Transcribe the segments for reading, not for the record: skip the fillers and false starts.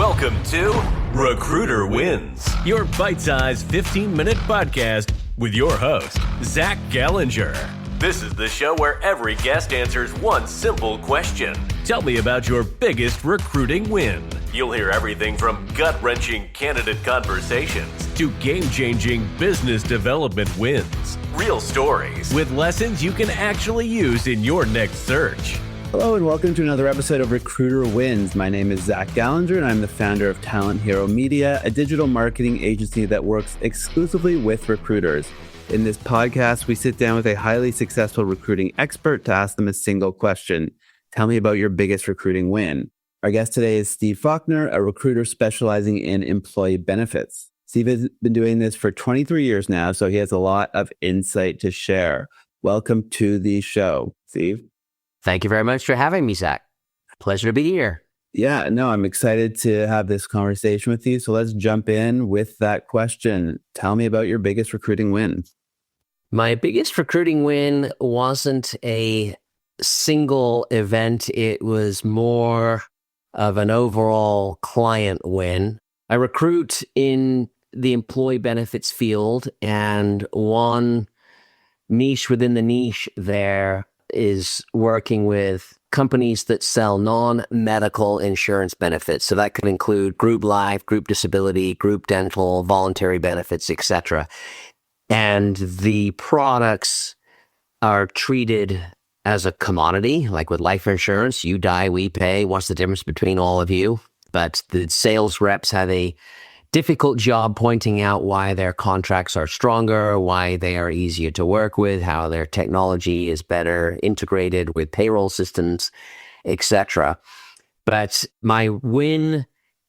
Welcome to Recruiter Wins, your bite-sized 15-minute podcast with your host, Zach Gallinger. This is the show where every guest answers one simple question. Tell me about your biggest recruiting win. You'll hear everything from gut-wrenching candidate conversations to game-changing business development wins. Real stories with lessons you can actually use in your next search. Hello and welcome to another episode of Recruiter Wins. My name is Zach Gallinger and I'm the founder of Talent Hero Media, a digital marketing agency that works exclusively with recruiters. In this podcast, we sit down with a highly successful recruiting expert to ask them a single question. Tell me about your biggest recruiting win. Our guest today is Steve Faulkner, a recruiter specializing in employee benefits. Steve has been doing this for 23 years now, so he has a lot of insight to share. Welcome to the show, Steve. Thank you very much for having me, Zach. Pleasure to be here. Yeah, no, I'm excited to have this conversation with you. So let's jump in with that question. Tell me about your biggest recruiting win. My biggest recruiting win wasn't a single event. It was more of an overall client win. I recruit in the employee benefits field, and one niche within the niche there is working with companies that sell non-medical insurance benefits. So that could include group life, group disability, group dental, voluntary benefits, etc. And the products are treated as a commodity, like with life insurance. You die, we pay. What's the difference between all of you? But the sales reps have a difficult job pointing out why their contracts are stronger, why they are easier to work with, how their technology is better integrated with payroll systems, etc. But my win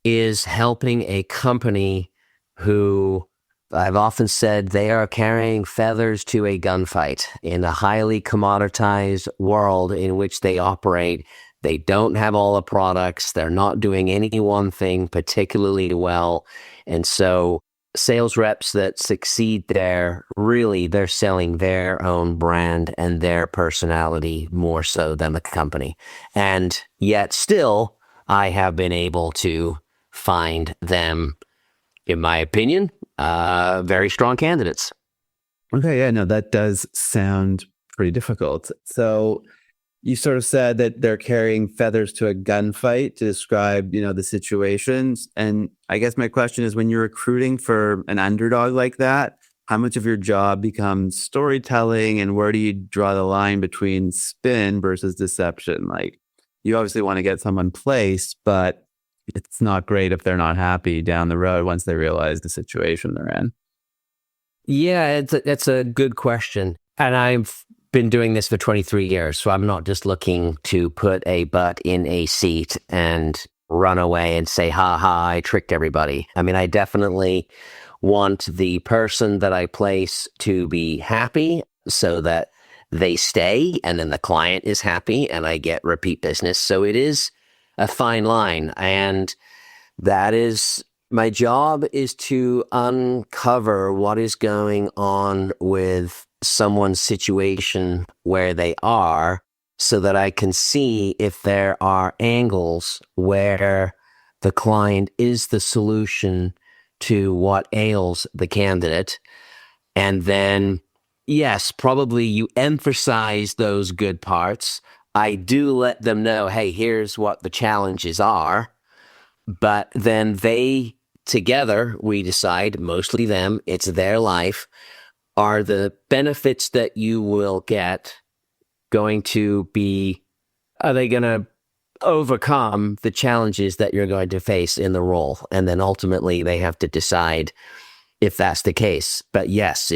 is helping a company who I've often said they are carrying feathers to a gunfight in a highly commoditized world in which they operate. They don't have all the products. They're not doing any one thing particularly well. And so sales reps that succeed there, really, they're selling their own brand and their personality more so than the company. And yet still, I have been able to find them, in my opinion, very strong candidates. Okay, yeah, no, that does sound pretty difficult. So you sort of said that they're carrying feathers to a gunfight to describe, the situations. And I guess my question is, when you're recruiting for an underdog like that, how much of your job becomes storytelling, and where do you draw the line between spin versus deception? Like, you obviously want to get someone placed, but it's not great if they're not happy down the road once they realize the situation they're in. Yeah, it's a good question. And I've been doing this for 23 years, so I'm not just looking to put a butt in a seat and run away and say, ha ha, I tricked everybody. I mean, I definitely want the person that I place to be happy so that they stay, and then the client is happy and I get repeat business. So it is a fine line, and that is my job, is to uncover what is going on with someone's situation where they are, so that I can see if there are angles where the client is the solution to what ails the candidate. And then, yes, probably you emphasize those good parts. I do let them know, hey, here's what the challenges are. But then they, together, we decide, mostly them, it's their life, are the benefits that you will get going to be, are they going to overcome the challenges that you're going to face in the role? And then ultimately they have to decide if that's the case. But yes,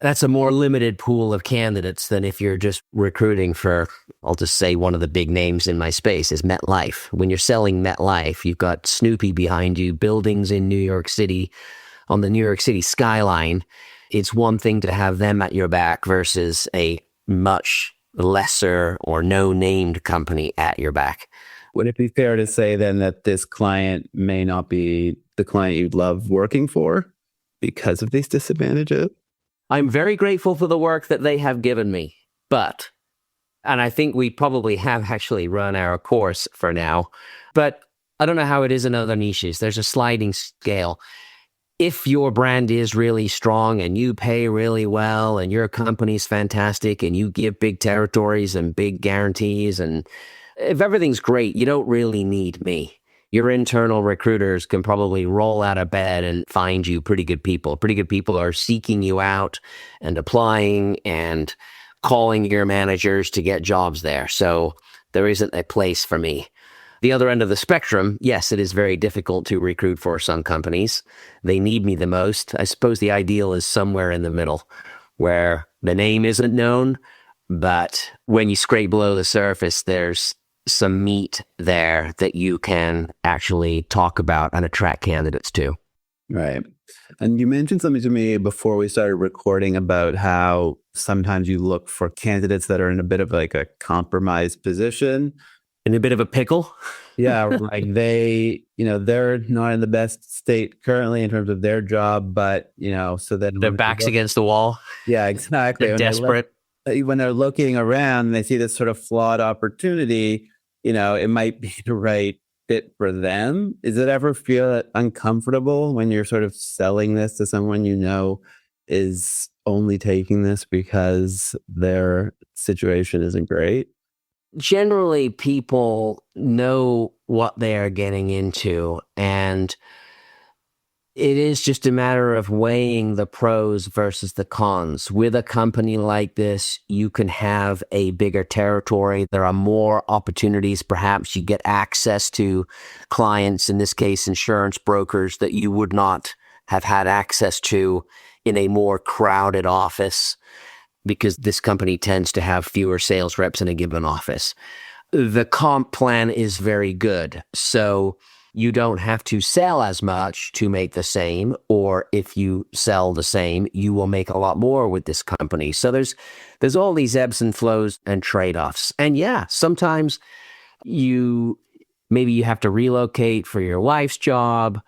that's a more limited pool of candidates than if you're just recruiting for, I'll just say one of the big names in my space is MetLife. When you're selling MetLife, you've got Snoopy behind you, buildings in New York City, on the New York City skyline. It's one thing to have them at your back versus a much lesser or no-named company at your back. Would it be fair to say then that this client may not be the client you'd love working for because of these disadvantages? I'm very grateful for the work that they have given me, and I think we probably have actually run our course for now, but I don't know how it is in other niches. There's a sliding scale. If your brand is really strong and you pay really well and your company's fantastic and you give big territories and big guarantees, and if everything's great, you don't really need me. Your internal recruiters can probably roll out of bed and find you pretty good people. Pretty good people are seeking you out and applying and calling your managers to get jobs there. So there isn't a place for me. The other end of the spectrum, yes, it is very difficult to recruit for some companies. They need me the most. I suppose the ideal is somewhere in the middle where the name isn't known, but when you scrape below the surface, there's some meat there that you can actually talk about and attract candidates to. Right. And you mentioned something to me before we started recording about how sometimes you look for candidates that are in a bit of like a compromised position. In a bit of a pickle? Yeah, like they're not in the best state currently in terms of their job, but, so then Their backs against the wall. Yeah, exactly. They're desperate. When they're looking around and they see this sort of flawed opportunity, it might be the right fit for them. Does it ever feel uncomfortable when you're sort of selling this to someone is only taking this because their situation isn't great? Generally, people know what they are getting into, and it is just a matter of weighing the pros versus the cons. With a company like this, you can have a bigger territory. There are more opportunities. Perhaps you get access to clients, in this case, insurance brokers, that you would not have had access to in a more crowded office, because this company tends to have fewer sales reps in a given office. The comp plan is very good. So you don't have to sell as much to make the same, or if you sell the same, you will make a lot more with this company. So there's all these ebbs and flows and trade-offs. And yeah, sometimes maybe you have to relocate for your wife's job.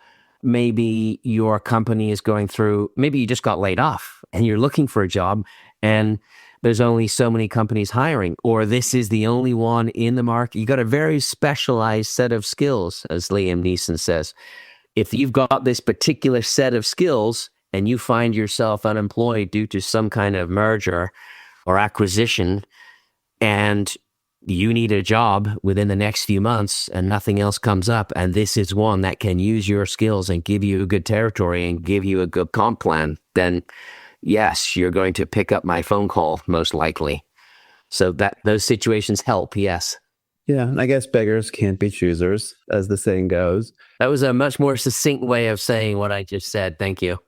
Maybe your company is maybe you just got laid off and you're looking for a job, and there's only so many companies hiring, or this is the only one in the market. You got a very specialized set of skills, as Liam Neeson says. If you've got this particular set of skills and you find yourself unemployed due to some kind of merger or acquisition, and you need a job within the next few months and nothing else comes up, and this is one that can use your skills and give you a good territory and give you a good comp plan, then yes, you're going to pick up my phone call, most likely. So those situations help, yes. Yeah, I guess beggars can't be choosers, as the saying goes. That was a much more succinct way of saying what I just said. Thank you.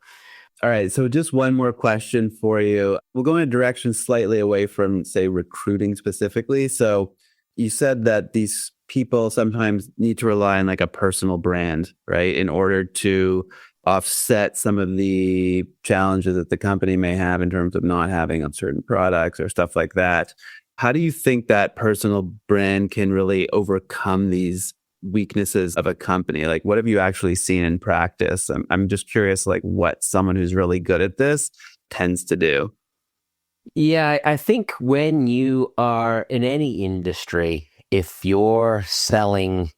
All right, so just one more question for you. We'll go in a direction slightly away from, say, recruiting specifically. So you said that these people sometimes need to rely on like a personal brand, right, in order to offset some of the challenges that the company may have in terms of not having on certain products or stuff like that. How do you think that personal brand can really overcome these weaknesses of a company? Like, what have you actually seen in practice? I'm just curious, like, what someone who's really good at this tends to do. Yeah, I think when you are in any industry, if you're selling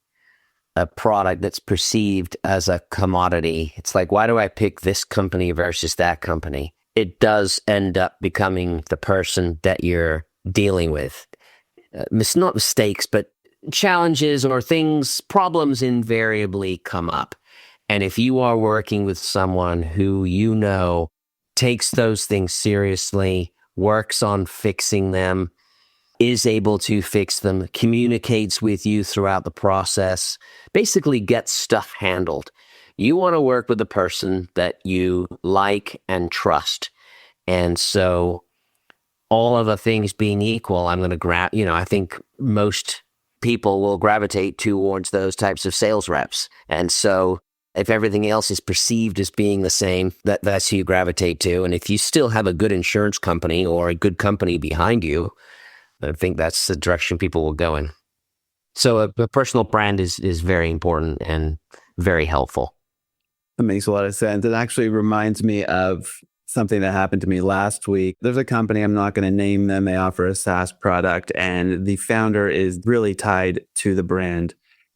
a product that's perceived as a commodity, it's like, why do I pick this company versus that company? It does end up becoming the person that you're dealing with. Not mistakes, but challenges or problems invariably come up. And if you are working with someone who takes those things seriously, works on fixing them, is able to fix them, communicates with you throughout the process, basically gets stuff handled. You want to work with a person that you like and trust. And so all of the things being equal, I'm going to I think most people will gravitate towards those types of sales reps. And so if everything else is perceived as being the same, that's who you gravitate to. And if you still have a good insurance company or a good company behind you, I think that's the direction people will go in. So a personal brand is very important and very helpful. That makes a lot of sense. It actually reminds me of something that happened to me last week. There's a company, I'm not going to name them. They offer a SaaS product, and the founder is really tied to the brand.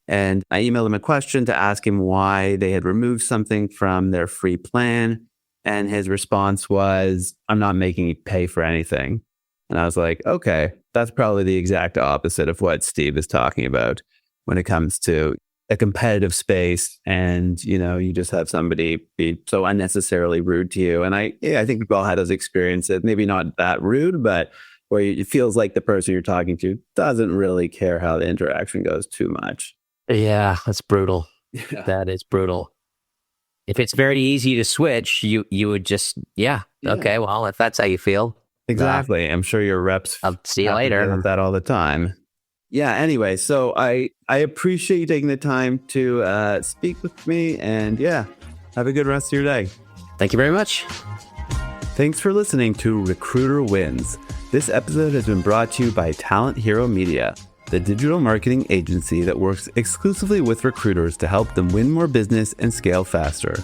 And I emailed him a question to ask him why they had removed something from their free plan. And his response was, I'm not making you pay for anything. And I was like, okay, that's probably the exact opposite of what Steve is talking about when it comes to a competitive space. And, you just have somebody be so unnecessarily rude to you. And I think we've all had those experiences, maybe not that rude, but where it feels like the person you're talking to doesn't really care how the interaction goes too much. Yeah, that's brutal. Yeah. That is brutal. If it's very easy to switch, you would just, okay, well, if that's how you feel. Exactly. I'm sure your reps I'll see you later. With that all the time. Yeah, anyway, so I appreciate you taking the time to speak with me, and have a good rest of your day. Thank you very much. Thanks for listening to Recruiter Wins. This episode has been brought to you by Talent Hero Media, the digital marketing agency that works exclusively with recruiters to help them win more business and scale faster.